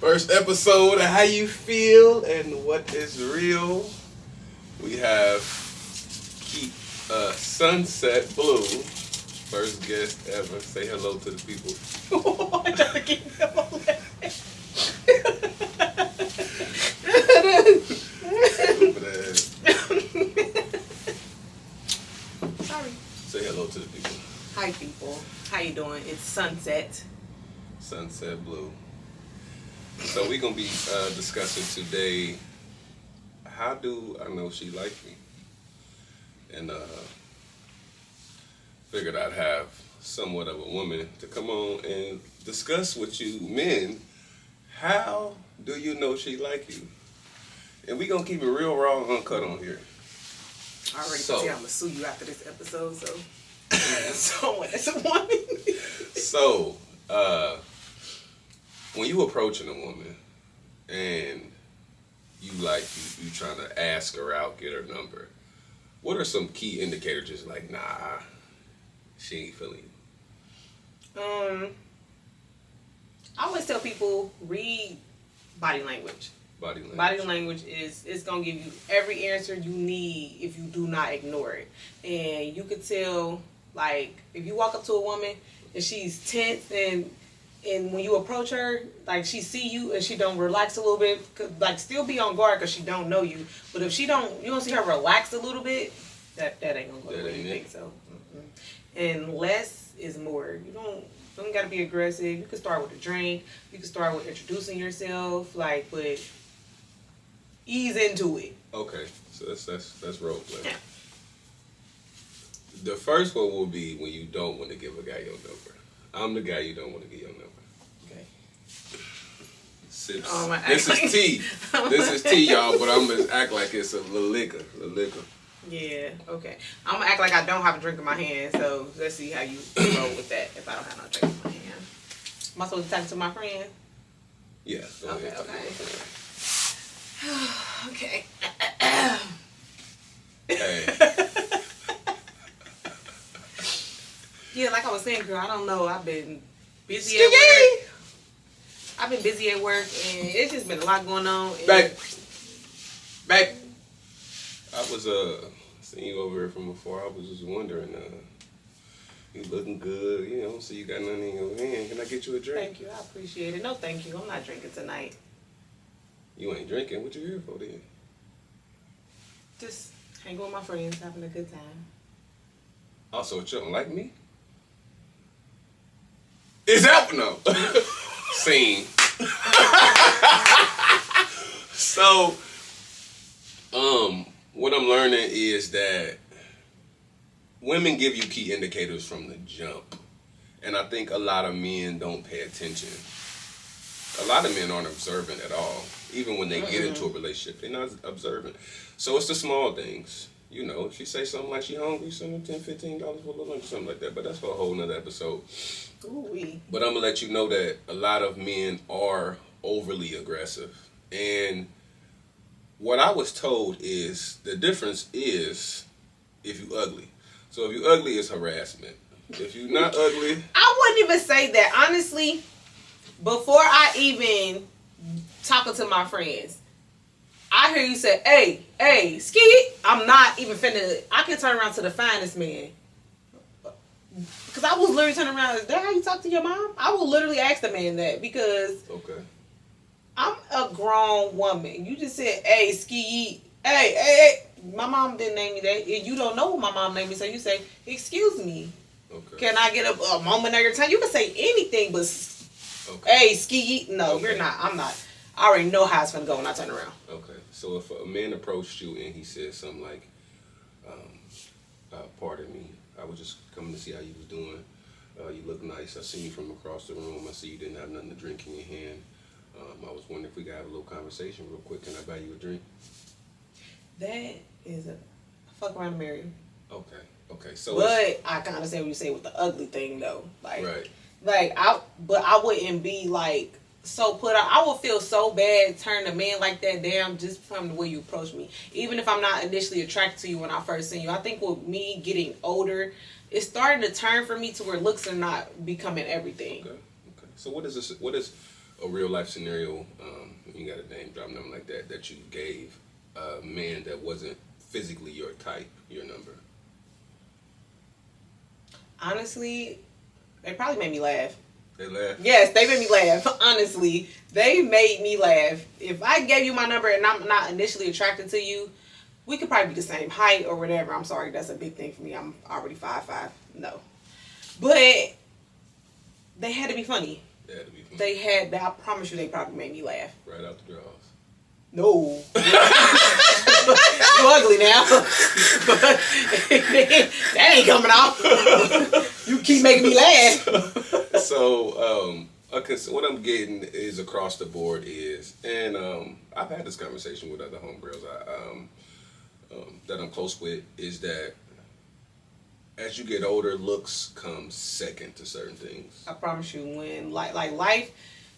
First episode of How You Feel and What Is Real. We have Sunset Blue. First guest ever. Say hello to the people. I gotta keep them on that. Sorry. Say hello to the people. Hi, people. How you doing? It's Sunset. Sunset Blue. So we're going to be discussing today, how do I know she like me? And figured I'd have somewhat of a woman to come on and discuss with you men, how do you know she like you? And we're going to keep it real raw and uncut on here. I already can see I'm going to sue you after this episode, so someone that's a woman. So, when you approaching a woman and you trying to ask her out, get her number, what are some key indicators just like, nah, she ain't feeling you? I always tell people, read body language. Body language it's going to give you every answer you need if you do not ignore it. And you could tell, like, if you walk up to a woman and she's tense and when you approach her, like, she see you and she don't relax a little bit, like, still be on guard because she don't know you. But if you don't see her relax a little bit, that ain't gonna go the way you think so. And less is more. You don't gotta be aggressive. You can start with a drink. You can start with introducing yourself, like, but ease into it. Okay, so that's role play. Yeah. The first one will be when you don't want to give a guy your number. I'm the guy you don't want to give your number. Okay. Sips. Oh, this is tea. This is tea, y'all, but I'm going to act like it's a little liquor. Yeah, okay. I'm going to act like I don't have a drink in my hand, so let's see how you roll with that if I don't have no drink in my hand. Am I supposed to talk to my friend? Yeah. Okay. Okay. Hey. Yeah, like I was saying, girl, I don't know. I've been busy at work. I've been busy at work, and it's just been a lot going on. Babe. I was seeing you over here from before. I was just wondering, you looking good, so you got nothing in your hand. Can I get you a drink? Thank you. I appreciate it. No, thank you. I'm not drinking tonight. You ain't drinking? What you here for then? Just hanging with my friends, having a good time. Also, you don't like me? Is that no? Scene. So, what I'm learning is that women give you key indicators from the jump. And I think a lot of men don't pay attention. A lot of men aren't observant at all. Even when they get into a relationship, they're not observant. So it's the small things. If she say something like she hungry, send her $10, $15 for a little lunch or something like that. But that's for a whole nother episode. Ooh-wee. But I'm going to let you know that a lot of men are overly aggressive. And what I was told is the difference is if you ugly. So if you ugly, it's harassment. If you're not ugly... I wouldn't even say that. Honestly, before I even talking to my friends, I hear you say, hey, ski. I'm not even finna. I can turn around to the finest man. Because I was literally turning around, is that how you talk to your mom? I will literally ask the man that because I'm a grown woman. You just said, hey, ski. Hey. My mom didn't name me that. You don't know what my mom named me, so you say, excuse me. Okay. Can I get a moment of your time? You can say anything, but hey, ski. No, you're not. I'm not. I already know how it's going to go when I turn around. Okay. So if a man approached you and he said something like, pardon me, I was just coming to see how you was doing. You look nice. I seen you from across the room. I see you didn't have nothing to drink in your hand. I was wondering if we could have a little conversation real quick. Can I buy you a drink? That is a fuck around and marry you. Okay. So but I can understand what you say with the ugly thing though. Like, right. Like I wouldn't be like so put out. I would feel so bad turning a man like that down just from the way you approach me. Even if I'm not initially attracted to you when I first seen you. I think with me getting older, it's starting to turn for me to where looks are not becoming everything. Okay. So what is this? What is a real life scenario, you got a name drop, nothing like that, that you gave a man that wasn't physically your type your number? Honestly, they probably made me laugh. They laugh? Yes, they made me laugh. Honestly, they made me laugh. If I gave you my number and I'm not initially attracted to you, we could probably be the same height or whatever. I'm sorry, that's a big thing for me. I'm already 5'5". No. But they had to be funny. They had to be funny. They had, I promise you, they probably made me laugh. Right out the drawers. No. You ugly now. But that ain't coming off. You keep making me laugh. So, what I'm getting is across the board is, and I've had this conversation with other homegirls that I'm close with, is that as you get older, looks come second to certain things. I promise you, when like life,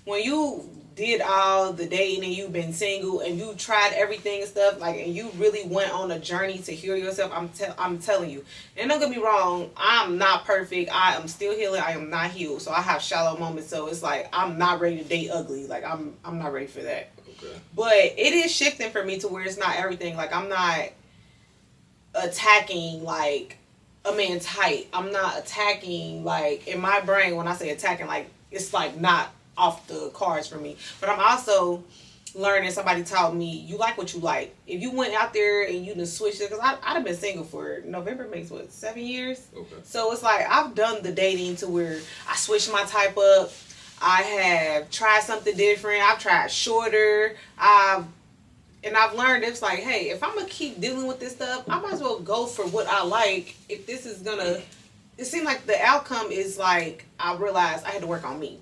when you did all the dating and you've been single and you tried everything and stuff, like, and you really went on a journey to heal yourself, I'm telling you. And don't get me wrong, I'm not perfect. I am still healing. I am not healed. So I have shallow moments. So it's like I'm not ready to date ugly. Like I'm not ready for that. Okay. But it is shifting for me to where it's not everything. Like I'm not attacking like a man's height. I'm not attacking, like, in my brain, when I say attacking, like, it's like not off the cards for me. But I'm also learning, somebody taught me, you like what you like. If you went out there and you done switched it, because I'd have been single for, November makes what, 7 years? Okay. So it's like I've done the dating to where I switched my type up. I have tried something different. I've tried shorter. And I've learned, it's like, hey, if I'm going to keep dealing with this stuff, I might as well go for what I like. If this is going to, it seemed like the outcome is like, I realized I had to work on me.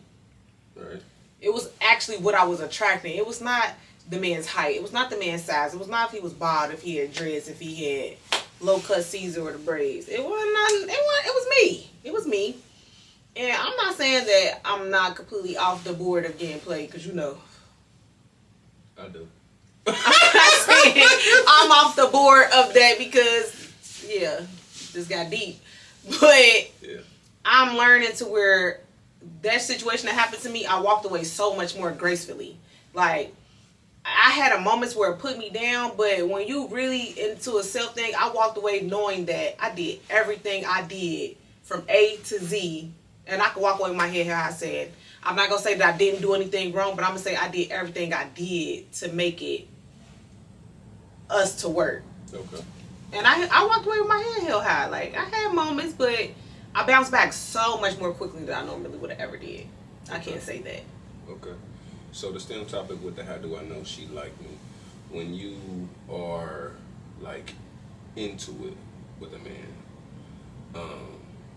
Right. It was actually what I was attracting. It was not the man's height. It was not the man's size. It was not if he was bald, if he had dreads, if he had low cut Caesar or the braids. It was me. It was me. And I'm not saying that I'm not completely off the board of getting played, because I do. I'm not saying I'm off the board of that because, yeah, this got deep. But yeah. I'm learning to where that situation that happened to me, I walked away so much more gracefully. Like, I had a moments where it put me down, but when you really into a self thing, I walked away knowing that I did everything I did from A to Z. And I could walk away with my head high. I said, I'm not going to say that I didn't do anything wrong, but I'm going to say I did everything I did to make it us to work. Okay. And I walked away with my head held high. Like, I had moments, but I bounced back so much more quickly than I normally would have ever did. I can't say that. Okay. So to stay on topic with the how do I know she liked me, when you are like into it with a man,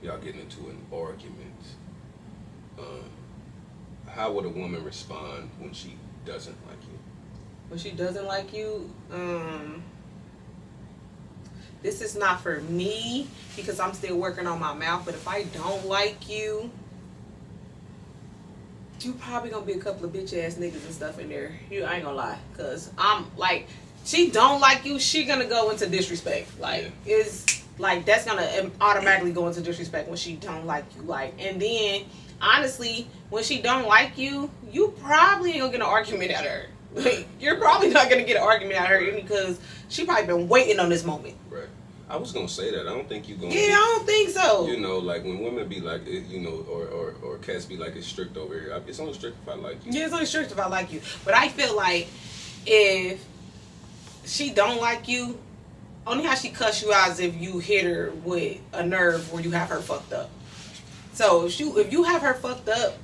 y'all getting into an argument, how would a woman respond when she doesn't like you? When she doesn't like you, this is not for me because I'm still working on my mouth, but if I don't like you, you probably gonna be a couple of bitch ass niggas and stuff in there. I ain't gonna lie, cause I'm like, she don't like you, she gonna go into disrespect. Like, yeah. It's like that's gonna automatically go into disrespect when she don't like you. Like, and then honestly, when she don't like you, you probably ain't gonna get an argument out of her. Like, you're probably not gonna get an argument out of her because she probably been waiting on this moment. Right. I was gonna say that. I don't think you gonna. Yeah, I don't think so. You know, like when women be like, you know, or cats be like, it's strict over here. It's only strict if I like you. Yeah, it's only strict if I like you. But I feel like if she don't like you, only how she cuss you out is if you hit her with a nerve where you have her fucked up. So if you have her fucked up,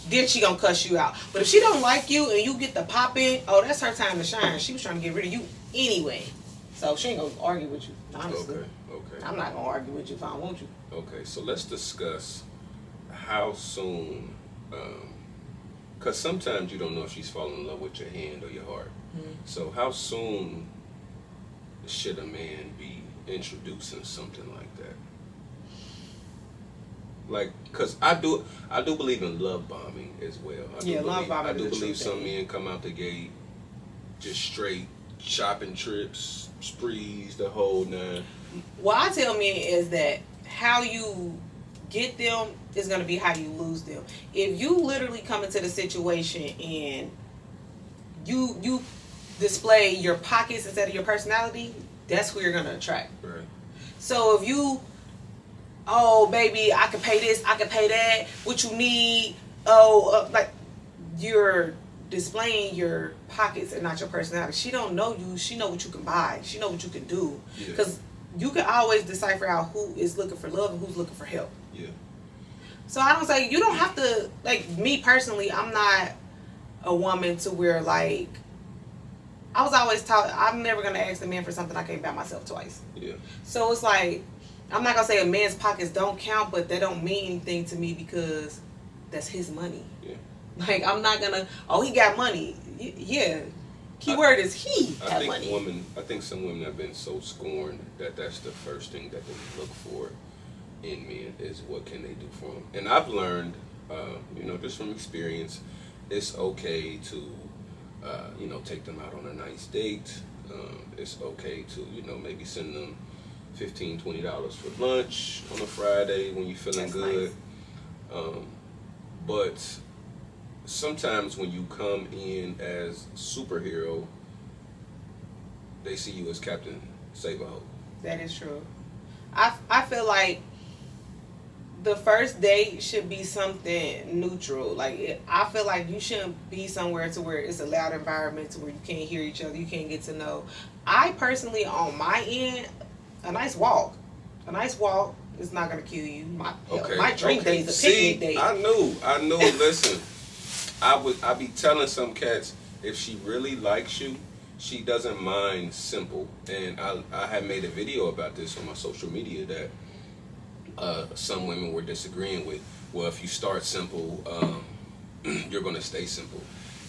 then she gonna cuss you out. But if she don't like you and you get the popping, oh, that's her time to shine. She was trying to get rid of you anyway. So she ain't gonna argue with you, honestly. Okay. I'm not gonna argue with you if I don't want you. Okay, so let's discuss how soon, because sometimes you don't know if she's falling in love with your hand or your heart. Mm-hmm. So how soon should a man be introducing something like that? Like, because I do believe in love bombing as well. Love bombing. I do believe some men come out the gate just straight shopping trips, sprees, the whole nine. What I tell men is that how you get them is going to be how you lose them. If you literally come into the situation and you display your pockets instead of your personality, that's who you're going to attract. Right. So if you, oh baby, I can pay this, I can pay that, what you need, like you're displaying your pockets and not your personality. She don't know you. She know what you can buy. She know what you can do. Because you can always decipher out who is looking for love and who's looking for help. Yeah. So I don't say, you don't have to, like me personally, I'm not a woman to where like, I was always taught I'm never going to ask a man for something I can't buy myself twice. Yeah. So it's like, I'm not going to say a man's pockets don't count, but they don't mean anything to me because that's his money. Yeah. Like, I'm not going to, oh, he got money. Yeah. Keyword is he got money. I think some women have been so scorned that that's the first thing that they look for in men is what can they do for them. And I've learned, just from experience, it's okay to, take them out on a nice date. It's okay to, maybe send them $15, $20 for lunch on a Friday when you're feeling good. Nice. But sometimes when you come in as superhero, they see you as Captain Save-A-Ho. That is true. I feel like the first date should be something neutral. Like, I feel like you shouldn't be somewhere to where it's a loud environment to where you can't hear each other, you can't get to know. I personally, on my end, a nice walk is not going to kill you. My drink day is a picnic date. I knew. Listen, I be telling some cats, if she really likes you, she doesn't mind simple. And I had made a video about this on my social media that some women were disagreeing with. Well, if you start simple, you're going to stay simple.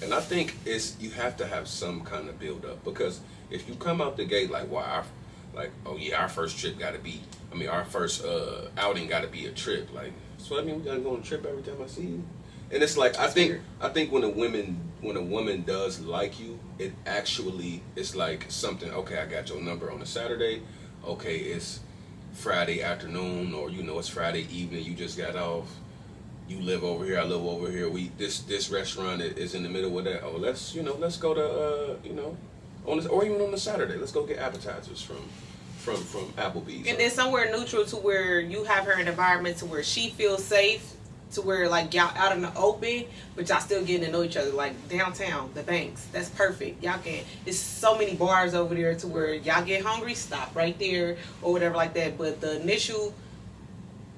And I think you have to have some kind of build up, because if you come out the gate like, our first trip got to be, our first outing got to be a trip. Like, so we got to go on a trip every time I see you. And it's like, I think when a woman does like you, it actually is like something. Okay, I got your number on a Saturday. Okay, it's Friday afternoon, or it's Friday evening. You just got off. You live over here. I live over here. This restaurant is in the middle of that. Oh, let's go to or even on a Saturday, let's go get appetizers from Applebee's. And then somewhere neutral to where you have her in an environment to where she feels safe, to where like y'all out in the open, but y'all still getting to know each other. Like downtown, the Banks, that's perfect. Y'all can. There's so many bars over there to where y'all get hungry, stop right there or whatever like that. But the initial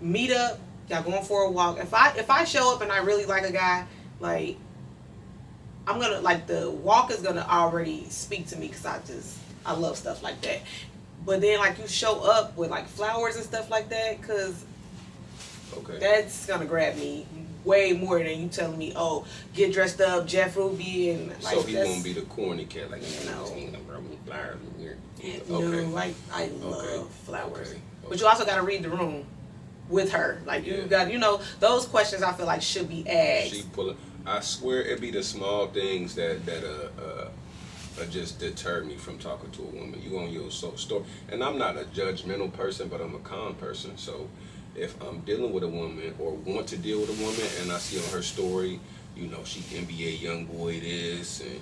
meet up, y'all going for a walk. If I show up and I really like a guy, like I'm gonna like the walk is gonna already speak to me, because I love stuff like that. But then like you show up with like flowers and stuff like that, because that's gonna grab me way more than you telling me, oh, get dressed up, Jeff Ruby, and like. So he won't be the corny cat like flowers in here. No, like I love flowers, Okay. But you also gotta read the room with her. Like you got, those questions I feel like should be asked. She I swear it be the small things that just deter me from talking to a woman. You on your story, and I'm not a judgmental person, but I'm a calm person. So if I'm dealing with a woman or want to deal with a woman, and I see on her story, she NBA young boy this, and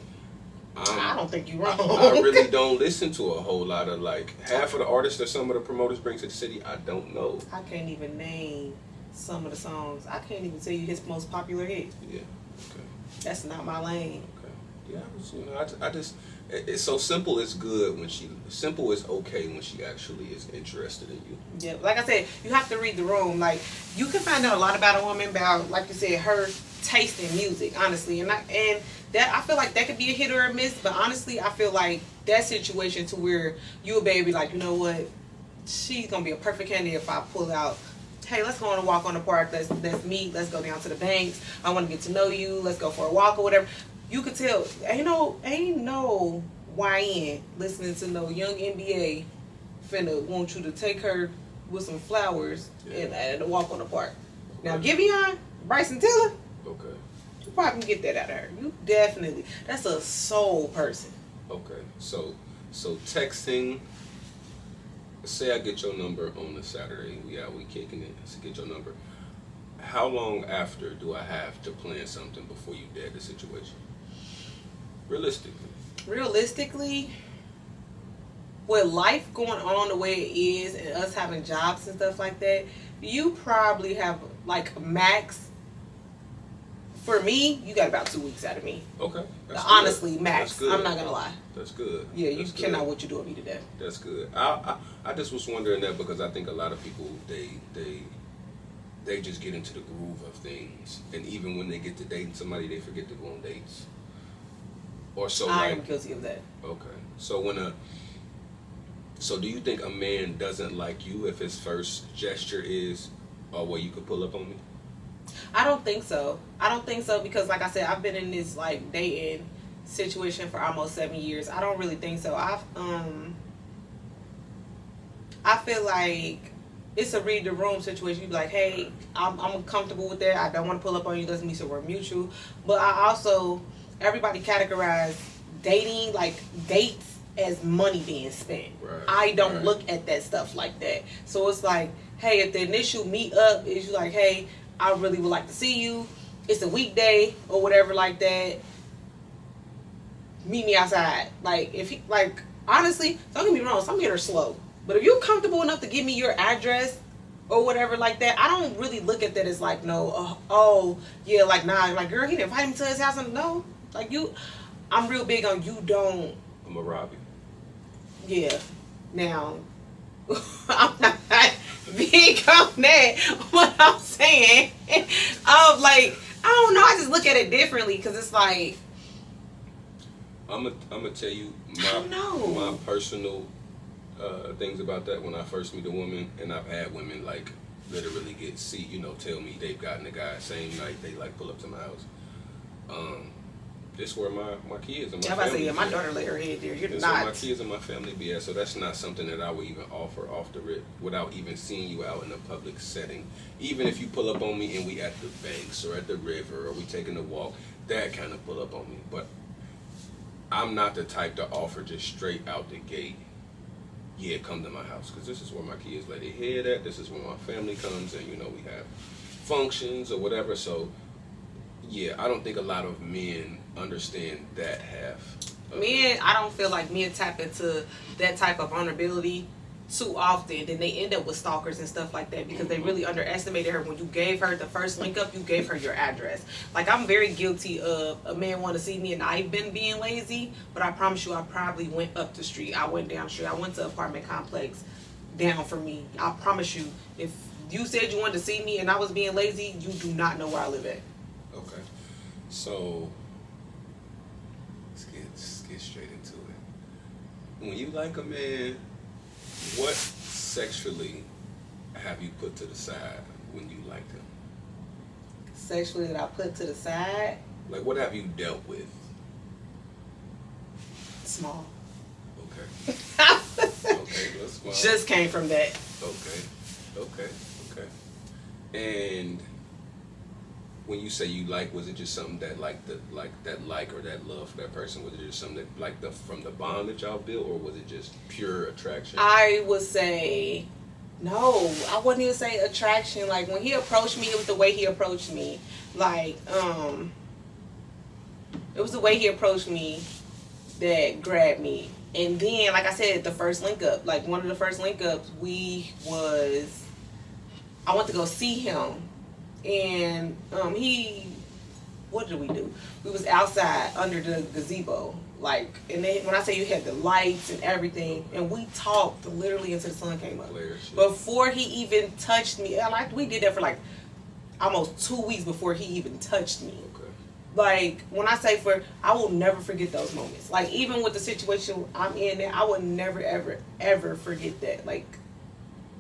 I don't think you're wrong. I really don't listen to a whole lot of half of the artists that some of the promoters bring to the city. I don't know. I can't even name some of the songs. I can't even tell you his most popular hit. Yeah. Okay. That's not my lane. Okay. Yeah. I just. It's so simple is good simple is okay when she actually is interested in you. Yeah, like I said, you have to read the room. Like you can find out a lot about a woman about, like you said, her taste in music, honestly. And that I feel like that could be a hit or a miss, but honestly I feel like that situation to where you a baby, like, you know what, she's gonna be a perfect candidate if I pull out, hey, let's go on a walk on the park, let's meet, let's go down to the Banks, I want to get to know you, let's go for a walk or whatever. You could tell, ain't no YN listening to no young NBA finna want you to take her with some flowers and a walk on the park. Okay. Now, Giveon, Bryson Tiller, you probably can get that out of her. You definitely, that's a soul person. Okay, so texting. Say I get your number on a Saturday, we kicking it. So get your number. how long after do I have to plan something before you dead the situation? Realistically, with life going on the way it is and us having jobs and stuff like that, you probably have like max. For me, you got about 2 weeks out of me. Okay. Honestly, max. I'm not gonna lie. That's good. Yeah, you cannot what you doing me to death. That's good. I just was wondering that because I think a lot of people they just get into the groove of things, and even when they get to dating somebody, they forget to go on dates. Or so. I'm guilty of that. Okay. So do you think a man doesn't like you if his first gesture is, "Oh, well, you could pull up on me"? I don't think so. Because, like I said, I've been in this like dating situation for almost 7 years. I don't really think so. I feel like it's a read the room situation. You be like, hey, I'm comfortable with that. I don't want to pull up on you. Doesn't mean so we're mutual. But I also, everybody categorize dating, like dates, as money being spent. Right, I don't look at that stuff like that. So it's like, hey, if the initial meet up is you like, hey, I really would like to see you. It's a weekday or whatever like that. Meet me outside. Like if he, like honestly, don't get me wrong, some men are slow. But if you're comfortable enough to give me your address or whatever like that, I don't really look at that as like yeah, like nah, like girl, he didn't invite me to his house. And no, like you, I'm real big on you don't. I'm a Robbie. Yeah. Now, I'm not big on that. What I'm saying, I'm like, I don't know. I just look at it differently because it's like, I'm gonna tell you my personal things about that. When I first meet a woman, and I've had women like literally tell me they've gotten a guy same night they like pull up to my house. This where my kids and my family. Yeah, my daughter laid her head there. You're not. Where my kids and my family be at. So that's not something that I would even offer off the rip without even seeing you out in a public setting. Even if you pull up on me and we at the banks or at the river or we taking a walk, that kind of pull up on me. But I'm not the type to offer just straight out the gate. Yeah, come to my house because this is where my kids lay their head at. This is where my family comes and we have functions or whatever. So. Yeah, I don't think a lot of men understand that half. Men, I don't feel like men tap into that type of vulnerability too often. Then they end up with stalkers and stuff like that because they really underestimated her. When you gave her the first link up, you gave her your address. Like, I'm very guilty of a man want to see me and I've been being lazy, but I promise you I probably went up the street. I went down the street. I went to an apartment complex down for me. I promise you, if you said you wanted to see me and I was being lazy, you do not know where I live at. Okay, so let's get straight into it. When you like a man, what sexually have you put to the side when you liked him? Sexually that I put to the side? Like, what have you dealt with? Small. Okay. Okay, that's small. Just came from that. Okay. And when you say you like, was it just something that or that love for that person? Was it just something that from the bond that y'all built, or was it just pure attraction? I would say no. I wouldn't even say attraction. Like when he approached me, it was the way he approached me. Like it was the way he approached me that grabbed me. And then, like I said, the first link up, like one of the first link ups, I went to go see him. And what did we do? We was outside under the gazebo, like, and then when I say you had the lights and everything, and we talked literally until the sun came up. Before he even touched me, like we did that for like almost 2 weeks before he even touched me. Okay. Like when I say I will never forget those moments. Like even with the situation I'm in now, I will never ever forget that. Like.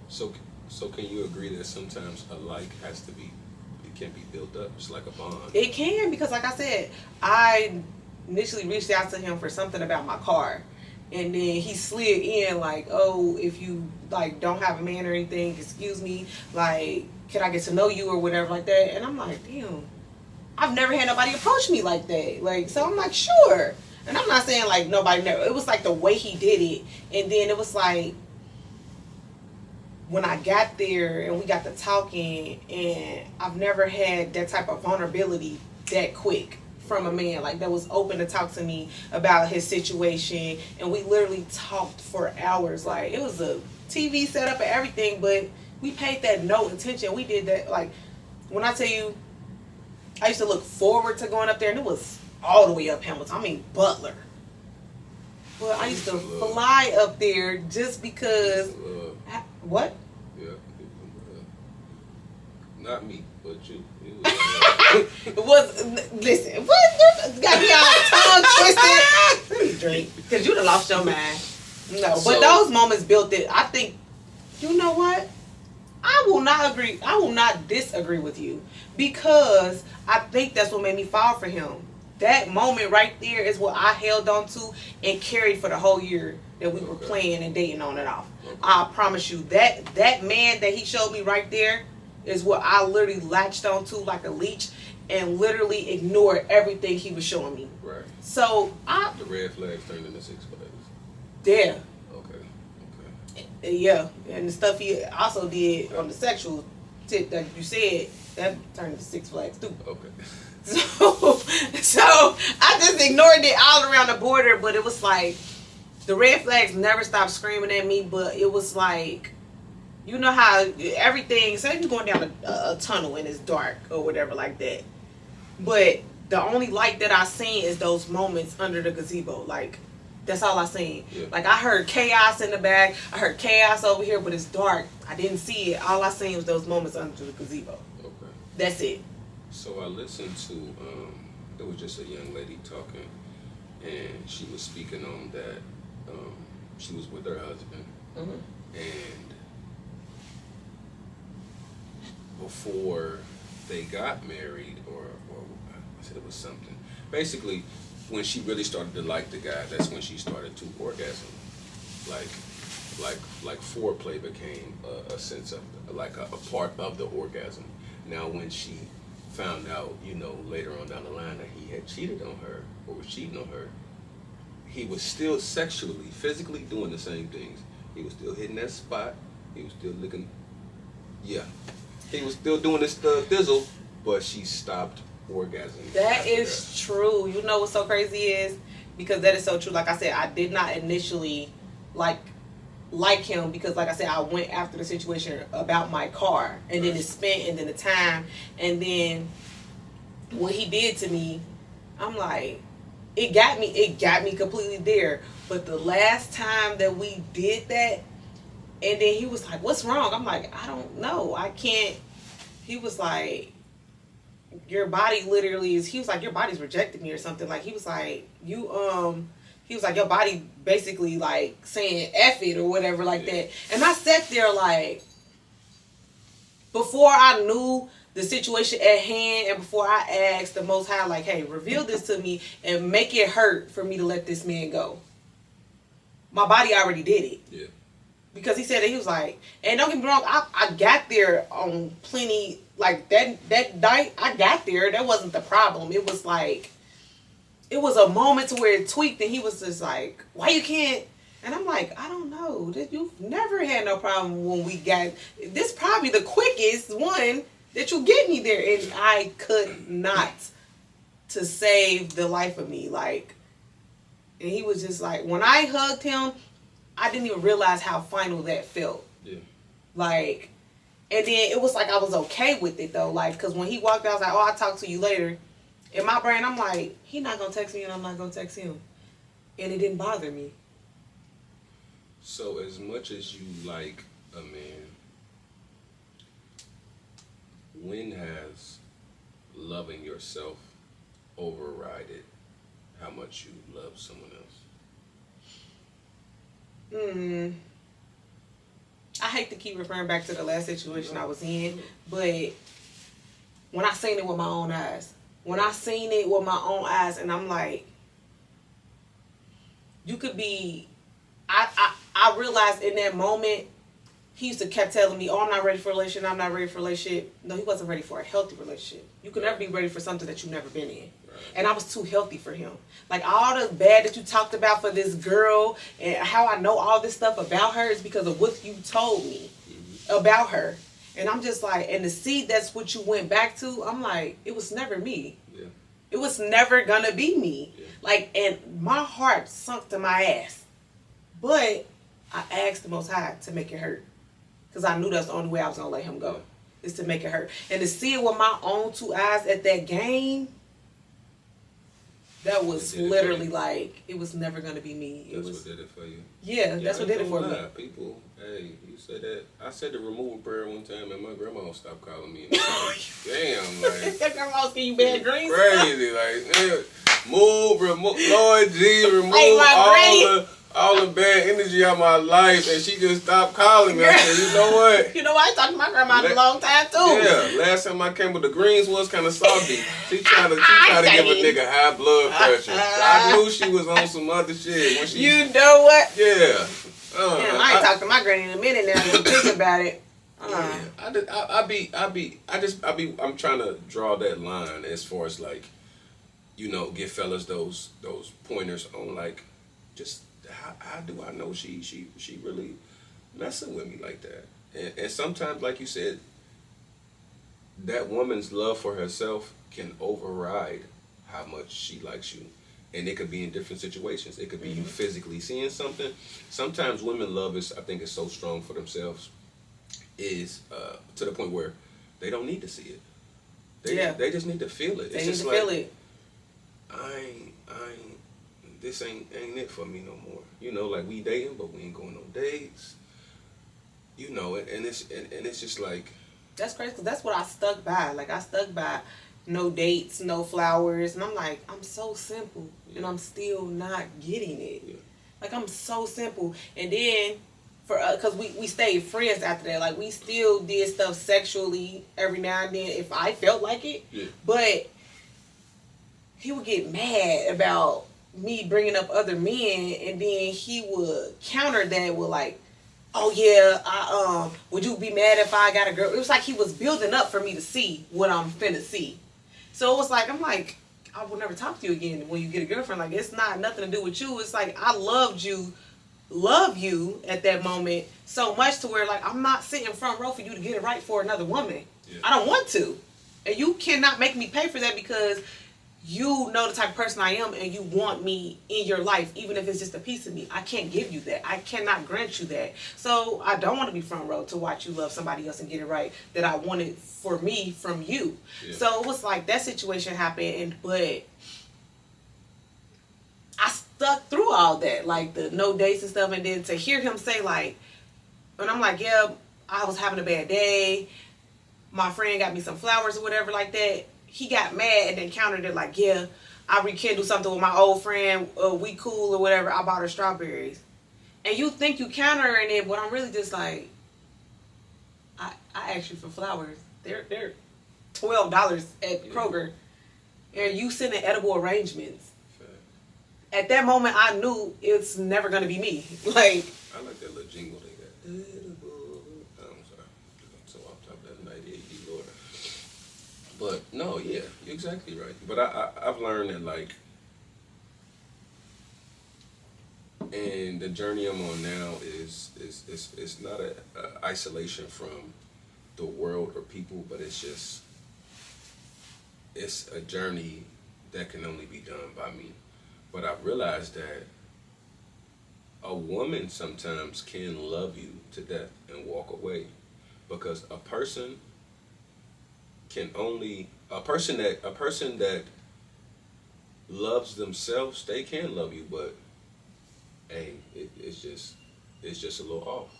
So can you agree that sometimes a like can be built up? It's like a bond. It can, because like I said, I initially reached out to him for something about my car, and then he slid in like, oh, if you like don't have a man or anything, excuse me, like, can I get to know you or whatever like that? And I'm like, damn, I've never had nobody approach me like that. Like, so I'm like, sure. And I'm not saying like nobody never. It was like the way he did it, and then it was like, when I got there and we got to talking, and I've never had that type of vulnerability that quick from a man, like that was open to talk to me about his situation, and we literally talked for hours. Like, it was a TV setup and everything, but we paid that no attention. We did that, like, when I tell you, I used to look forward to going up there, and it was all the way up Hamilton. I mean, Butler. Well, I used to fly up there just because. What? Yeah. Not me, but you. It was, listen, what? Got me all tongue twisted. Let me drink. Because you done lost your mind. No, but those moments built it. I think, you know what? I will not agree. I will not disagree with you, because I think that's what made me fall for him. That moment right there is what I held on to and carried for the whole year that we were playing and dating on and off. I promise you, that man that he showed me right there is what I literally latched onto like a leech and literally ignored everything he was showing me. Right. So the red flags turned into Six Flags. Yeah. Okay. Yeah, and the stuff he also did on the sexual tip that you said, that turned into Six Flags too. Okay. So I just ignored it all around the border, but it was like the red flags never stopped screaming at me. But it was like, you know how everything, say you're going down a tunnel and it's dark or whatever like that, but the only light that I seen is those moments under the gazebo. Like, that's all I seen. Yeah. Like, I heard chaos in the back, I heard chaos over here, but it's dark. I didn't see it. All I seen was those moments under the gazebo. Okay. That's it. So I listened to, it was just a young lady talking, and she was speaking on that she was with her husband, and before they got married, or I said it was something. Basically, when she really started to like the guy, that's when she started to orgasm. Like foreplay became a sense of, like a part of the orgasm. Now, when she found out, later on down the line that he had cheated on her or was cheating on her, he was still sexually, physically doing the same things. He was still hitting that spot. He was still looking, he was still doing this thizzle, but she stopped orgasming. That is true. You know what's so crazy is, because that is so true. Like I said, I did not initially like him, because like I said, I went after the situation about my car, and then it spent, and then the time, and then what he did to me, I'm like, it got me completely there. But the last time that we did that, and then he was like, what's wrong? I'm like, I don't know, I can't. He was like, your body literally is, he was like, your body's rejected me or something. Like, he was like, he was like, your body basically like saying F it or whatever like that. And I sat there like, before I knew the situation at hand, and before I asked the Most High, like, hey, reveal this to me and make it hurt for me to let this man go, my body already did it. Yeah. Because he said that, he was like, and don't get me wrong, I got there on plenty, like that night I got there, that wasn't the problem. It was like, it was a moment to where it tweaked, and he was just like, why you can't? And I'm like, I don't know. You've never had no problem when we got, this probably the quickest one that you get me there. And I could not to save the life of me. Like, and he was just like, when I hugged him, I didn't even realize how final that felt. Yeah. Like, and then it was like I was okay with it though. Like, because when he walked out, I was like, oh, I'll talk to you later. In my brain, I'm like, he not going to text me and I'm not going to text him. And it didn't bother me. So as much as you like a man, when has loving yourself overridden how much you love someone else? I hate to keep referring back to the last situation I was in, but when I seen it with my own eyes, and I'm like, you could be, I realized in that moment, he used to kept telling me, oh, I'm not ready for a relationship, I'm not ready for a relationship. No, he wasn't ready for a healthy relationship. You could never be ready for something that you've never been in. And I was too healthy for him. Like, all the bad that you talked about for this girl and how I know all this stuff about her is because of what you told me. about her. And I'm just like, and to see that's what you went back to, I'm like, it was never me. Yeah. It was never gonna be me. Yeah. Like, and my heart sunk to my ass. But I asked the Most High to make it hurt. Because I knew that's the only way I was gonna let him go. Is to make it hurt. And to see it with my own two eyes at that game, that was literally like, it was never going to be me. That's what did it for you. Yeah, that's what did it for me. People, hey, you said that. I said the removal prayer one time, and my grandma stopped calling me. Damn, like. Your grandma was giving you bad dreams? Crazy, like, remove, Lord Jesus, remove all the bad energy out of my life, and she just stopped calling me. I said, you know what? You know what? I talked to my grandma in a long time, too. Yeah, last time I came with the greens was kind of salty. She tried to give a nigga high blood pressure. I knew she was on some other shit. When she, you know what? Yeah. Damn, I ain't talked to my granny in a minute now. You think about it. I'm trying to draw that line as far as like, you know, give fellas those pointers on like, just how do I know she really messing with me like that? And sometimes, like you said, that woman's love for herself can override how much she likes you. And it could be in different situations. It could be you physically seeing something. Sometimes women love I think it's so strong for themselves is to the point where they don't need to see it. They just need to feel it. They need to feel it. This ain't it for me no more. You know, like we dating, but we ain't going on dates. You know, and it's just like, that's crazy because that's what I stuck by. Like I stuck by no dates, no flowers, and I'm like, I'm so simple, and I'm still not getting it. Yeah. Like I'm so simple, and then because we stayed friends after that. Like we still did stuff sexually every now and then if I felt like it. Yeah. But he would get mad about me bringing up other men, and then he would counter that with like, oh yeah, would you be mad if I got a girl? It was like he was building up for me to see what I'm finna see. So it was like, I'm like, I will never talk to you again when you get a girlfriend. Like, it's not nothing to do with you. It's like, I love you at that moment so much to where like, I'm not sitting front row for you to get it right for another woman. Yeah. I don't want to. And you cannot make me pay for that because you know the type of person I am and you want me in your life, even if it's just a piece of me. I can't give you that. I cannot grant you that. So I don't want to be front row to watch you love somebody else and get it right that I wanted for me from you. Yeah. So it was like that situation happened, but I stuck through all that, like the no dates and stuff, and then to hear him say like, and I'm like, yeah, I was having a bad day. My friend got me some flowers or whatever like that. He got mad and then countered it like, yeah, I rekindled something with my old friend. We cool or whatever. I bought her strawberries. And you think you countering it, but I'm really just like, I asked you for flowers. They're $12 at Kroger. And you sending edible arrangements. Fair. At that moment, I knew it's never going to be me. Like, I like that little jingle they got. Edible. I'm sorry. I'm so off top of that 98 Lord. But no, yeah, you're exactly right. But I've learned that like, and the journey I'm on now is not a isolation from the world or people, but it's a journey that can only be done by me. But I've realized that a woman sometimes can love you to death and walk away, because a person that loves themselves, they can love you, but hey, it's just a little off.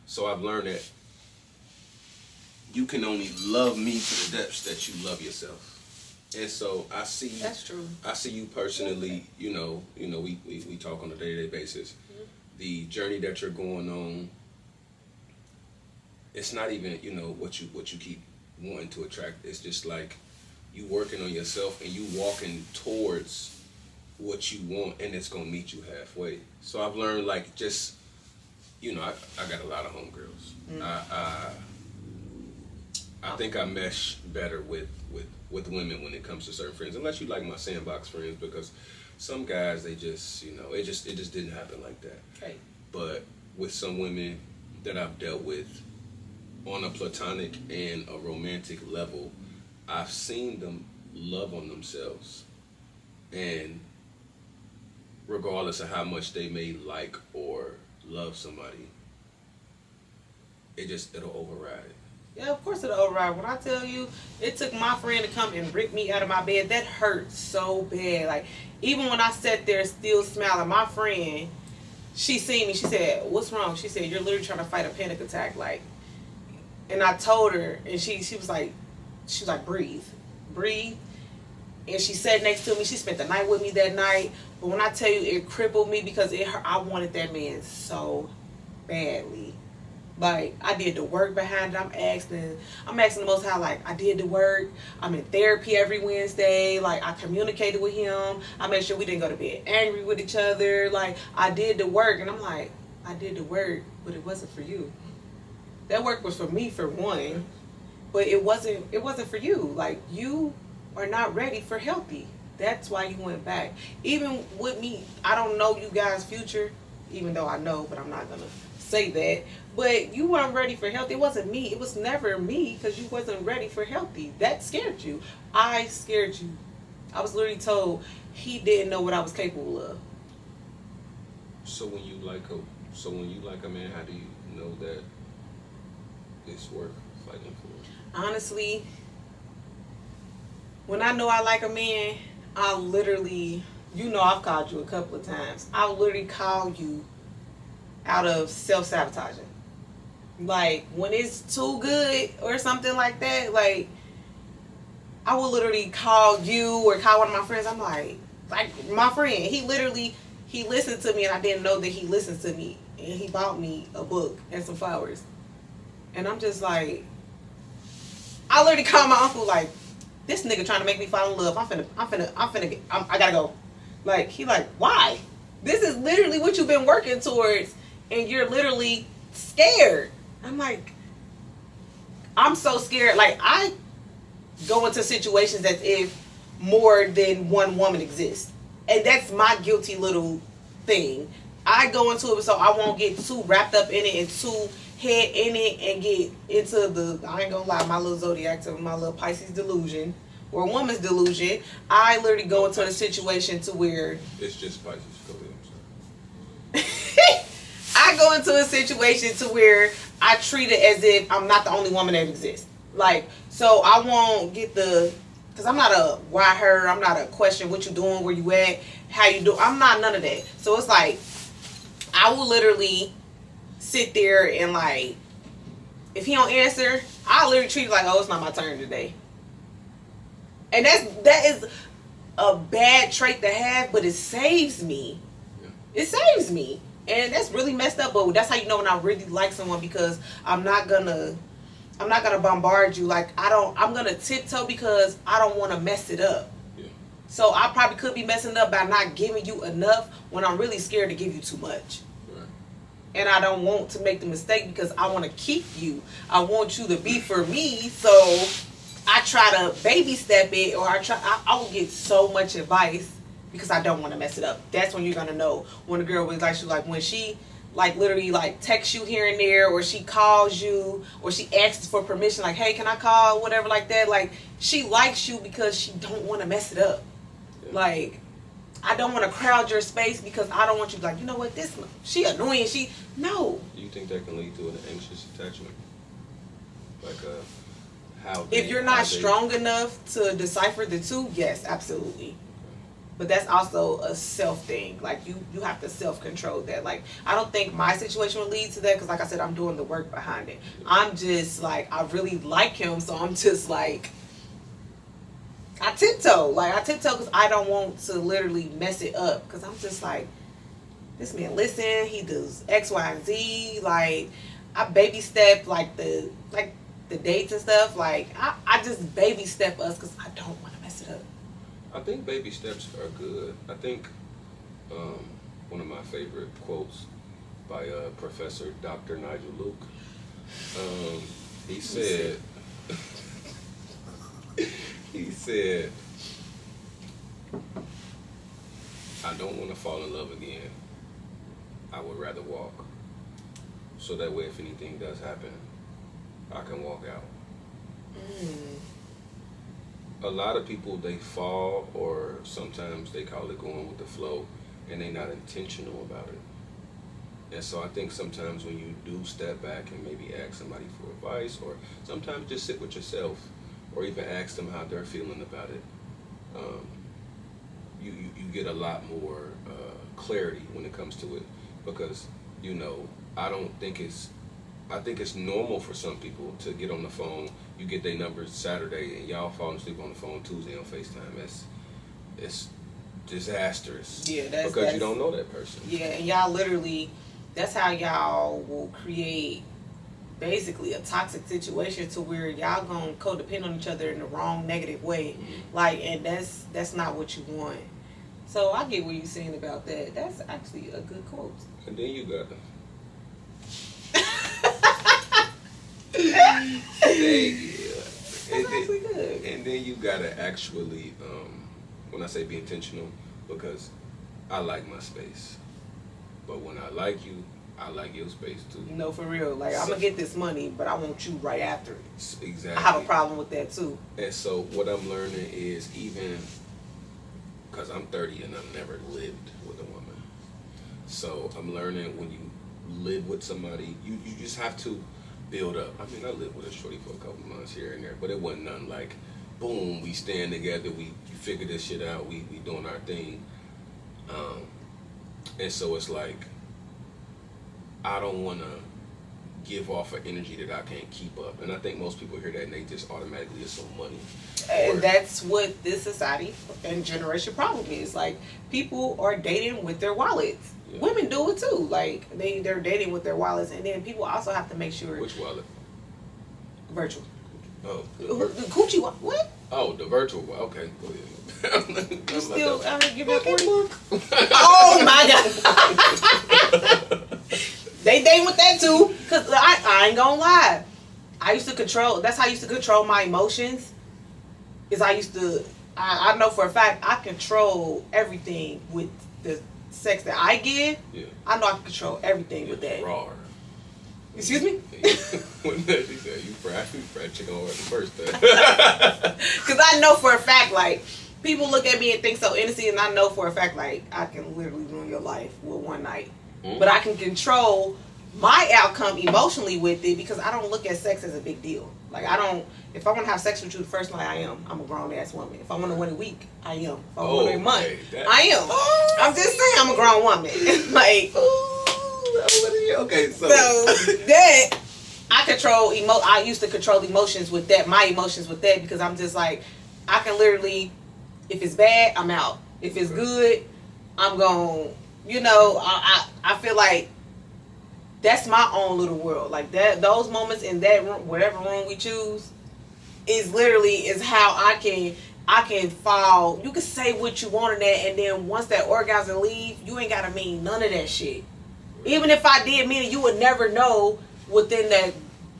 So I've learned that you can only love me to the depths that you love yourself. And so I see that's true. I see you personally, you know, we talk on a day-to-day basis. Mm-hmm. The journey that you're going on, it's not even, you know, what you keep wanting to attract. It's just like you working on yourself and you walking towards what you want, and it's gonna meet you halfway. So I've learned like just, you know, I got a lot of homegirls. Mm. I think I mesh better with women when it comes to certain friends, unless you like my sandbox friends, because some guys, they just, you know, it just didn't happen like that. Right. But with some women that I've dealt with, on a platonic and a romantic level, I've seen them love on themselves, and regardless of how much they may like or love somebody, it'll override it. Yeah, of course it'll override. When I tell you, it took my friend to come and rip me out of my bed. That hurt so bad. Like, even when I sat there still smiling, my friend, she seen me. She said, "What's wrong?" She said, "You're literally trying to fight a panic attack." Like, and I told her, and she was like, breathe, breathe. And she sat next to me. She spent the night with me that night. But when I tell you, it crippled me because I wanted that man so badly. Like, I did the work behind it. I'm asking the Most High, like, I did the work. I'm in therapy every Wednesday. Like, I communicated with him. I made sure we didn't go to bed angry with each other. Like, I did the work. And I'm like, I did the work, but it wasn't for you. That work was for me, for one. But it wasn't for you. Like, you are not ready for healthy. That's why you went back. Even with me, I don't know you guys' future, even though I know, but I'm not going to say that. But you weren't ready for healthy. It wasn't me. It was never me, because you wasn't ready for healthy. That scared you. I scared you. I was literally told he didn't know what I was capable of. So when you like a man, how do you know that it's worth fighting for? Honestly, when I know I like a man, I'll literally, I've called you a couple of times. I'll literally call you out of self-sabotaging. Like, when it's too good or something like that, like, I will literally call you or call one of my friends. I'm like my friend, he listened to me, and I didn't know that he listens to me. And he bought me a book and some flowers. And I'm just like, I literally call my uncle, like, this nigga trying to make me fall in love. I gotta go. Like, he like, why? This is literally what you've been working towards, and you're literally scared. I'm like, I'm so scared. Like, I go into situations as if more than one woman exists. And that's my guilty little thing. I go into it so I won't get too wrapped up in it and too head in it and get into I ain't gonna lie, my little zodiac, my little Pisces delusion or woman's delusion. I literally go into a situation to where it's just Pisces. I go into a situation to where I treat it as if I'm not the only woman that exists. Like, so I won't get because I'm not a why her, I'm not a question what you doing, where you at, how you do. I'm not none of that. So it's like, I will literally sit there and, like, if he don't answer, I'll literally treat it like, oh, it's not my turn today. And that is a bad trait to have, but it saves me. Yeah. It saves me. And that's really messed up, but that's how you know when I really like someone, because I'm not gonna bombard you. Like, I'm gonna tiptoe because I don't want to mess it up. Yeah. So I probably could be messing up by not giving you enough when I'm really scared to give you too much. Right. And I don't want to make the mistake because I want to keep you. I want you to be for me, so I try to baby step it, or I will get so much advice because I don't want to mess it up. That's when you're gonna know when a girl was like, when she like literally like texts you here and there, or she calls you, or she asks for permission, like, hey, can I call, whatever, like that. Like, she likes you because she don't want to mess it up. Yeah. Like, I don't want to crowd your space because I don't want you to be like, you know what, she annoying, no. Do you think that can lead to an anxious attachment? Like, if you're not strong enough to decipher the two, yes, absolutely. But that's also a self thing. Like, you have to self-control that. Like, I don't think my situation will lead to that because, like I said, I'm doing the work behind it. I'm just, like, I really like him, so I'm just, like, I tiptoe. Like, I tiptoe because I don't want to literally mess it up. Because I'm just, like, this man listen, he does X, Y, and Z. Like, I baby step, like the dates and stuff. Like, I just baby step us because I don't want to mess it up. I think baby steps are good. I think one of my favorite quotes by Professor Dr. Nigel Luke, he said, I don't want to fall in love again. I would rather walk. So that way, if anything does happen, I can walk out. A lot of people, they fall, or sometimes they call it going with the flow, and they're not intentional about it. And so I think sometimes when you do step back and maybe ask somebody for advice, or sometimes just sit with yourself, or even ask them how they're feeling about it, you get a lot more clarity when it comes to it. Because, you know, I think it's normal for some people to get on the phone. You get their numbers Saturday and y'all falling asleep on the phone Tuesday on FaceTime. It's disastrous. Yeah, because you don't know that person. Yeah, and y'all literally, that's how y'all will create basically a toxic situation to where y'all gonna codepend on each other in the wrong negative way. Mm-hmm. Like, and that's not what you want. So I get what you're saying about that. That's actually a good quote. And then you got and then you gotta actually, when I say be intentional, because I like my space, but when I like you, I like your space too. No, for real. Like, I'm gonna get this money, but I want you right after it. Exactly. I have a problem with that too. And so what I'm learning is, even because I'm 30 and I've never lived with a woman, so I'm learning when you live with somebody, you just have to build up. I mean, I lived with a shorty for a couple months here and there, but it wasn't nothing like, boom, we stand together, we figure this shit out, we doing our thing. And so it's like, I don't want to give off an energy that I can't keep up. And I think most people hear that and they just automatically assume money. And that's what this society and generation problem is. Like, people are dating with their wallets. Yeah. Women do it too. Like, they're dating with their wallets. And then people also have to make sure. Which wallet? Virtual. Oh. The coochie wallet. What? Oh, the virtual wallet. Okay, go ahead. You still give me a 40? Oh my God. They date with that too. Cause I ain't gonna lie. I used to control. That's how I used to control my emotions. I know for a fact I control everything with the sex that I give. Yeah. I know I can control everything with that. Raw. Excuse me? When she said you fried chicken over the first time. Because I know for a fact, like, people look at me and think so innocent, and I know for a fact, like, I can literally ruin your life with one night. Mm-hmm. But I can control my outcome emotionally with it, because I don't look at sex as a big deal. Like, if I want to have sex with you the first night, I'm a grown-ass woman. If I want to win a week, I am. If I want to win a month, I am. I'm just saying I'm a grown woman. Like, okay, so that I control I used to control emotions with that, my emotions with that, because I'm just like, I can literally, if it's bad, I'm out. If it's good, I'm going, I feel like that's my own little world. Like, that, those moments in that room, whatever room we choose, is how I can fall. You can say what you want in that, and then once that orgasm leave, you ain't gotta mean none of that shit. Even if I did mean it, you would never know within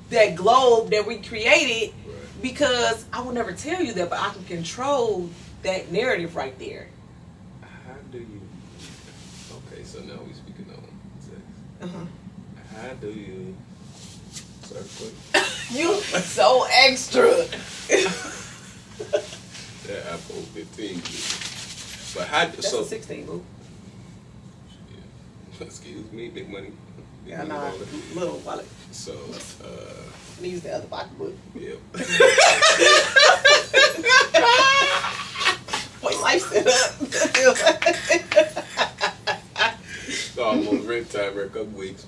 that globe that we created, because I would never tell you that, but I can control that narrative right there. How do you? Okay, so now we speaking on sex. How do you? Sorry, quick. You so extra. That Apple 15. But how? That's a 16, boo. Excuse me, big money. Yeah, nah, little wallet. So, use the other pocketbook. Yeah. Boy, life set up. So I'm on rent time for a couple weeks.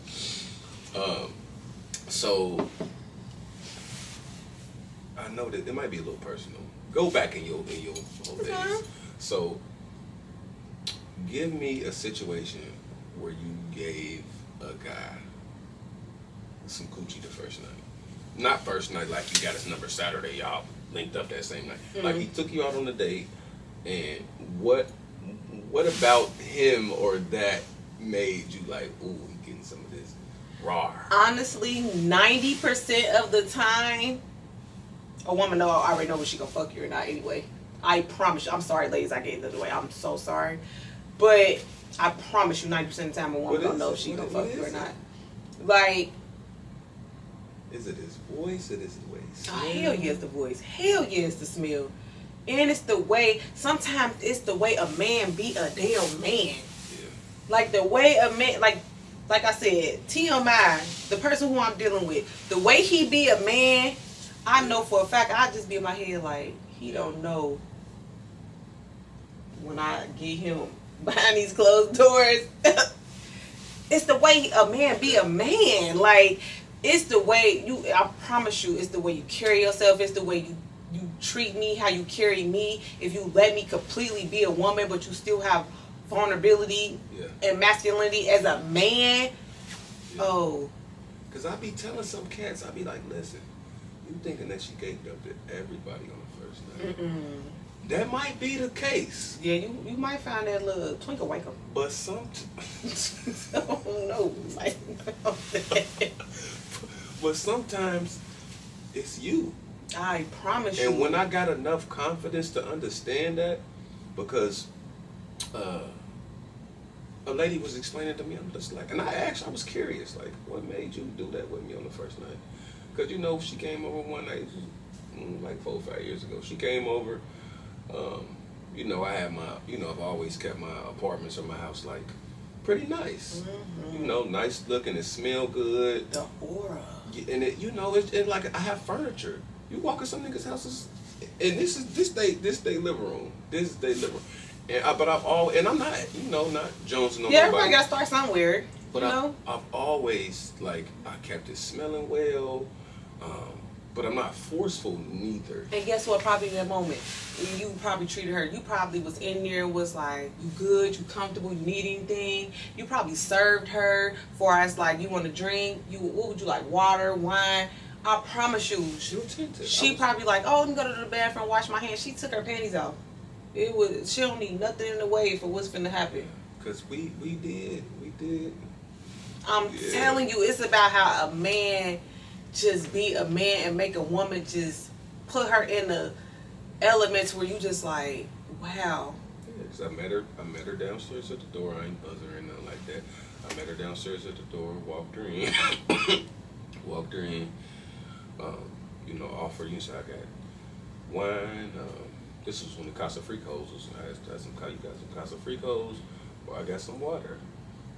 So I know that it might be a little personal. Go back in your whole days. So give me a situation where you gave a guy some coochie the first night. Not first night, like you got his number Saturday, y'all linked up that same night. Mm-hmm. Like, he took you out on a date, and what about him or that made you like, ooh, he getting some of this raw? Honestly, 90% of the time, a woman already know if she gonna fuck you or not anyway. I promise you. I'm sorry, ladies, I gave that away. I'm so sorry. But I promise you, 90% of the time, a woman don't know if she gonna fuck you or not. Like, Is it his voice? It is the way he smells? Oh, hell yeah, it's the voice. Hell yeah, it's the smell. And it's the way, sometimes it's the way a man be a damn man. Yeah. Like the way a man, like I said, TMI, the person who I'm dealing with, the way he be a man, I know for a fact, I just be in my head like, he don't know when I get him behind these closed doors. It's the way a man be a man. Like, it's the way I promise you, it's the way you carry yourself. It's the way you treat me, how you carry me. If you let me completely be a woman, but you still have vulnerability and masculinity as a man. Yeah. Oh. Because I be telling some cats, I be like, listen, you thinking that she gaped up to everybody on the first night. Mm-mm. That might be the case. Yeah, you might find that little twinkle waker. But no. But sometimes it's you. I promise you. And when I got enough confidence to understand that, because a lady was explaining to me, I'm just like, and I was curious, like, what made you do that with me on the first night? Because, she came over one night, like 4 or 5 years ago. She came over. I had I've always kept my apartments or my house like pretty nice. Mm-hmm. Nice looking, it smell good. The aura. And it's like I have furniture. You walk in some niggas' houses, and this they living room. This is their living room. But I've always, and I'm not, not jonesing on nobody. Everybody gotta start somewhere. But I've always, like, I kept it smelling well. But I'm not forceful neither. And guess what? Probably in that moment, you probably treated her. You probably was in there and was like, you good, you comfortable, you need anything. You probably served her for us, like, you want to drink. What would you like? Water, wine. I promise you, she probably like, oh, let me go to the bathroom, wash my hands. She took her panties off. She don't need nothing in the way for what's finna happen. Cause we did. I'm telling you, it's about how a man just be a man and make a woman just put her in the elements where you just like, wow. Yeah, cause I met her downstairs at the door. I ain't buzzing or nothing like that. I met her downstairs at the door, walked her in, offered, so I got wine. This was when the Casa Fricos was. I got some Casa Fricos, or I got some water,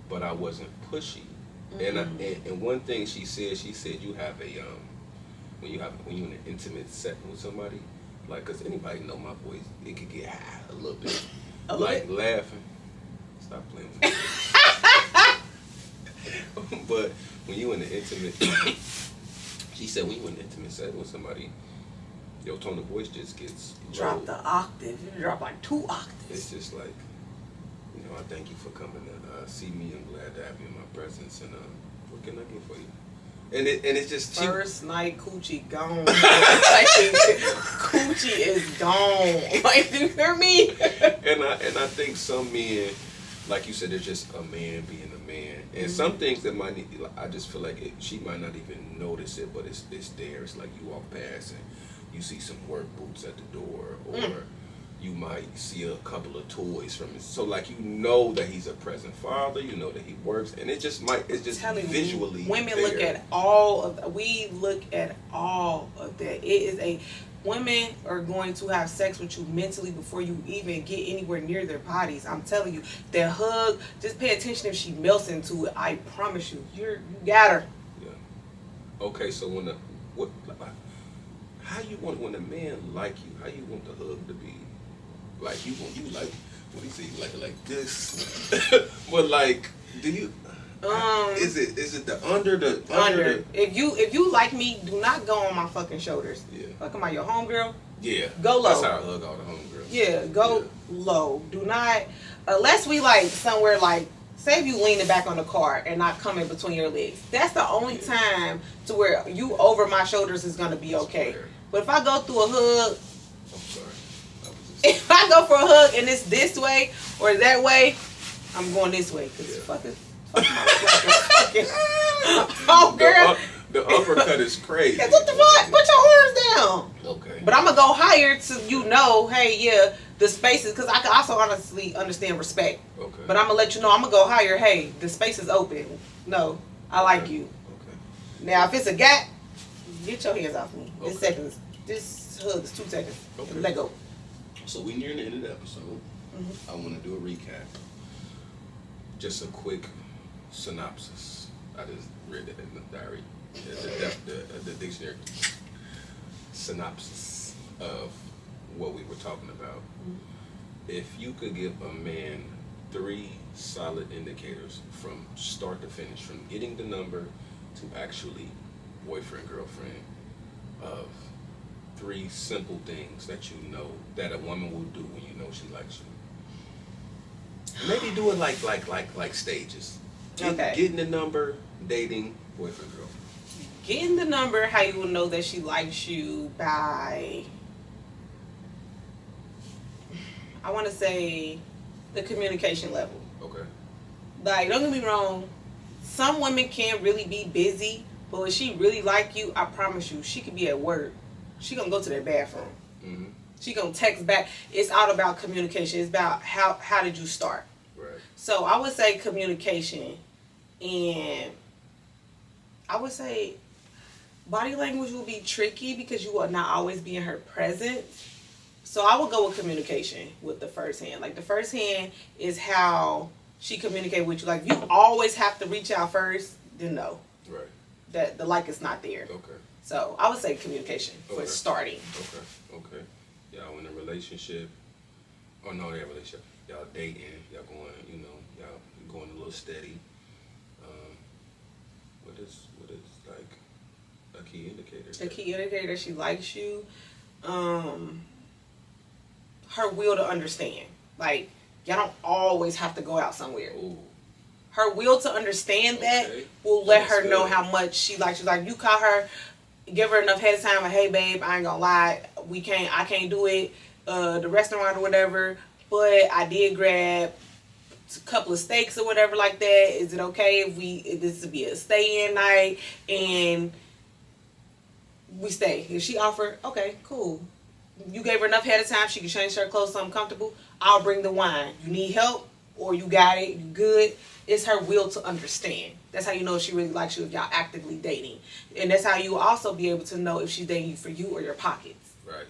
but I wasn't pushy. Mm-hmm. And one thing she said you have a when you're in an intimate setting with somebody, like, cause anybody know my voice, it could get high a little bit, laughing. Stop playing with me. But when you in an intimate, she said when you in an intimate setting with somebody, your tone of voice just gets drop the octave. You drop like 2 octaves. It's just like, I thank you for coming to see me. I'm glad to have you in my presence. And what can I get for you? And it's just first night coochie gone. Like, coochie is gone. Like, do you hear me? And I think some men, like you said, they're just a man being a man. And some things that might need, I just feel like she might not even notice it, but it's there. It's like you walk past and you see some work boots at the door, or you might see a couple of toys from it. So, like, that he's a present father, that he works, and it's just visually. Women there. We look at all of that. Women are going to have sex with you mentally before you even get anywhere near their bodies. I'm telling you, that hug, just pay attention if she melts into it. I promise you, you got her. Yeah. Okay, so when when a man like you, how you want the hug to be? Like, you like, what do you say, like this? But like, do you? Is it the under? If you like me, do not go on my fucking shoulders. Yeah. Fuck, am I your homegirl? Yeah. Go low. That's how I hug all the homegirls. Yeah. Go low. Do not, unless we like somewhere like, say if you leaning back on the car and not coming between your legs. That's the only time to where you over my shoulders is gonna be okay. But if I go through a hug. I'm sorry. If I go for a hug and it's this way or that way, I'm going this way. Cause fuck my oh, girl. The uppercut is crazy. What the fuck? Put your arms down. Okay. But I'm gonna go higher to hey, the spaces, because I can also honestly understand respect. Okay. But I'm gonna let you know, I'm gonna go higher. Hey, the space is open. No, I like you. Okay. Now if it's a gap, Get your hands off me. Okay. This seconds. This hug is 2 seconds. Okay. Let go. So we near the end of the episode. I want to do a recap. Just a quick synopsis. I just read it in the diary. The dictionary. Synopsis of what we were talking about. If you could give a man 3 solid indicators from start to finish, from getting the number to actually boyfriend, girlfriend, of 3 simple things that you know that a woman will do when you know she likes you. Maybe do it like stages. Getting the number, dating, boyfriend, girlfriend. Getting the number, how you will know that she likes you by, I want to say, the communication level. Okay. Like, don't get me wrong, some women can really be busy, but when she really like you, I promise you, she could be at work. She gonna go to that bathroom. Mm-hmm. She gonna text back. It's all about communication. It's about how did you start. Right. So I would say communication, and I would say body language will be tricky because you will not always be in her presence. So I would go with communication with the first hand. Like, the first hand is how she communicate with you. Like, you always have to reach out first, then no. Right. That the like is not there. Okay. So I would say communication for starting. Okay. Y'all in a relationship. Oh no, they're in a relationship. Y'all dating. Y'all going, y'all going a little steady. What is like a key indicator? A key indicator she likes you. Her will to understand. Like, y'all don't always have to go out somewhere. Ooh. Her will to understand that will let her know how much she likes you. Like, you call her, give her enough head of time, like, hey babe, I ain't gonna lie, I can't do it, the restaurant or whatever, but I did grab a couple of steaks or whatever like that. Is it okay if this would be a stay-in night and we stay? If she offered, okay, cool. You gave her enough head of time, she can change her clothes, something comfortable. I'll bring the wine. You need help or you got it, you good. It's her will to understand. That's how you know if she really likes you, if y'all actively dating. And that's how you will also be able to know if she's dating you for you or your pockets. Right.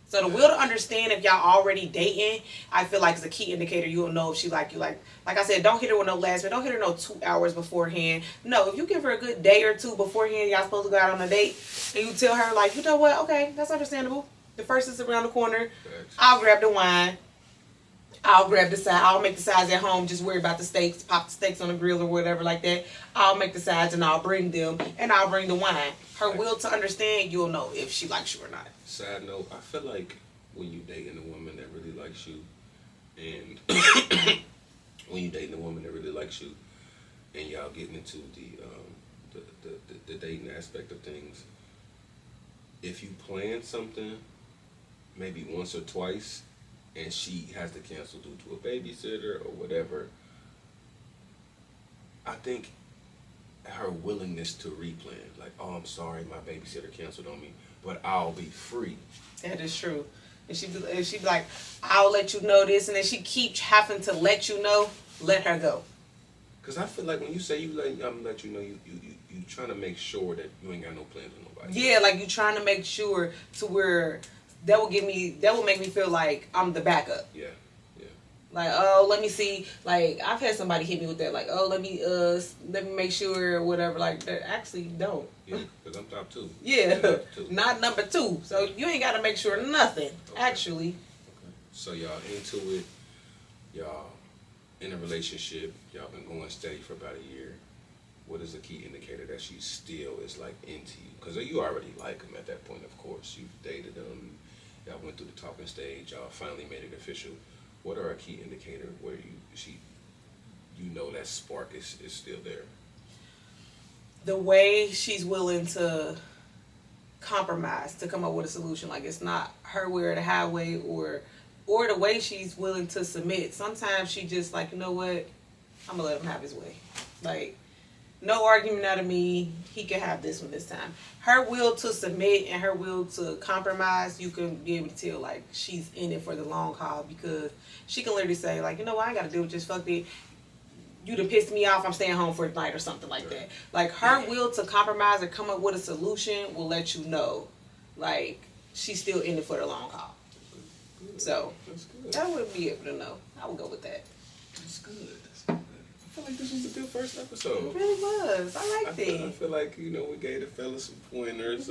So the will to understand, if y'all already dating, I feel like is a key indicator. You'll know if she like you. Like I said, don't hit her with no last minute. Don't hit her no 2 hours beforehand. No, if you give her a good day or two beforehand, y'all supposed to go out on a date, and you tell her, like, you know what, okay, that's understandable. The first is around the corner. I'll grab the wine. I'll grab the side. I'll make the sides at home. Just worry about the steaks. Pop the steaks on the grill or whatever like that. I'll make the sides and I'll bring them. And I'll bring the wine. Her will to understand, you'll know if she likes you or not. Side note, I feel like when you dating a woman that really likes you, and when you dating a woman that really likes you, and y'all getting into the dating aspect of things, if you plan something maybe once or twice, and she has to cancel due to a babysitter or whatever, I think her willingness to replan, like, oh, I'm sorry, my babysitter canceled on me, but I'll be free. That is true. And she'd be like, I'll let you know this, and then she keeps having to let you know, let her go. Because I feel like when you say I'm let you know, you trying to make sure that you ain't got no plans with nobody. Yeah, like you trying to make sure to where that will make me feel like I'm the backup. Yeah. Like, oh, let me see. Like, I've had somebody hit me with that. Like, oh, let me make sure or whatever. Like, that actually don't. Yeah, because I'm top 2. Yeah, not number 2. So you ain't got to make sure nothing. Okay. Actually. Okay. So y'all into it. Y'all in a relationship. Y'all been going steady for about a year. What is a key indicator that she still is like into you? Because you already like him at that point, of course. You've dated him. Y'all went through the talking stage. Y'all finally made it official. What are a key indicator where you know that spark is still there? The way she's willing to compromise to come up with a solution. Like, it's not her way or the highway, or the way she's willing to submit. Sometimes she just like, you know what, I'm gonna let him have his way. Like, no argument out of me. He can have this one this time. Her will to submit and her will to compromise, you can be able to tell, like, she's in it for the long haul, because she can literally say, like, you know what, I ain't got to deal with this, fuck it. you done pissed me off, I'm staying home for the night or something like that. Like, her will to compromise or come up with a solution will let you know, like, she's still in it for the long haul. So, I would be able to know. I would go with that. That's good. I feel like this was a good first episode. It really was. I liked it. I feel like, we gave the fellas some pointers.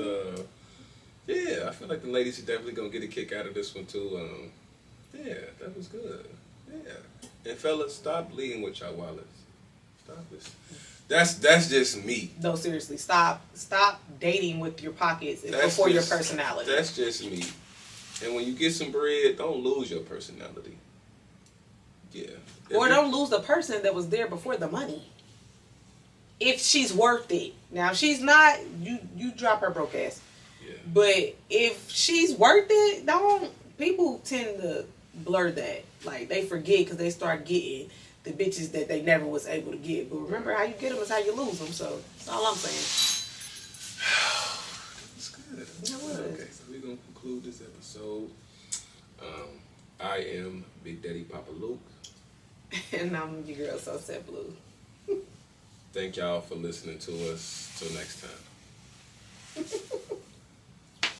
Yeah, I feel like the ladies are definitely going to get a kick out of this one, too. Yeah, that was good. Yeah. And fellas, stop leading with your wallets. Stop this. That's just me. No, seriously, stop dating with your pockets before your personality. That's just me. And when you get some bread, don't lose your personality. Yeah. Or don't lose the person that was there before the money. If she's worth it. Now, if she's not, you drop her broke ass. Yeah. But if she's worth it, people tend to blur that. Like, they forget because they start getting the bitches that they never was able to get. But remember, how you get them is how you lose them. So, that's all I'm saying. That's good. That was. Okay, so we're going to conclude this episode. I am Big Daddy Papa Luke. And I'm your girl, Sunset Blue. Thank y'all for listening to us. Till next time.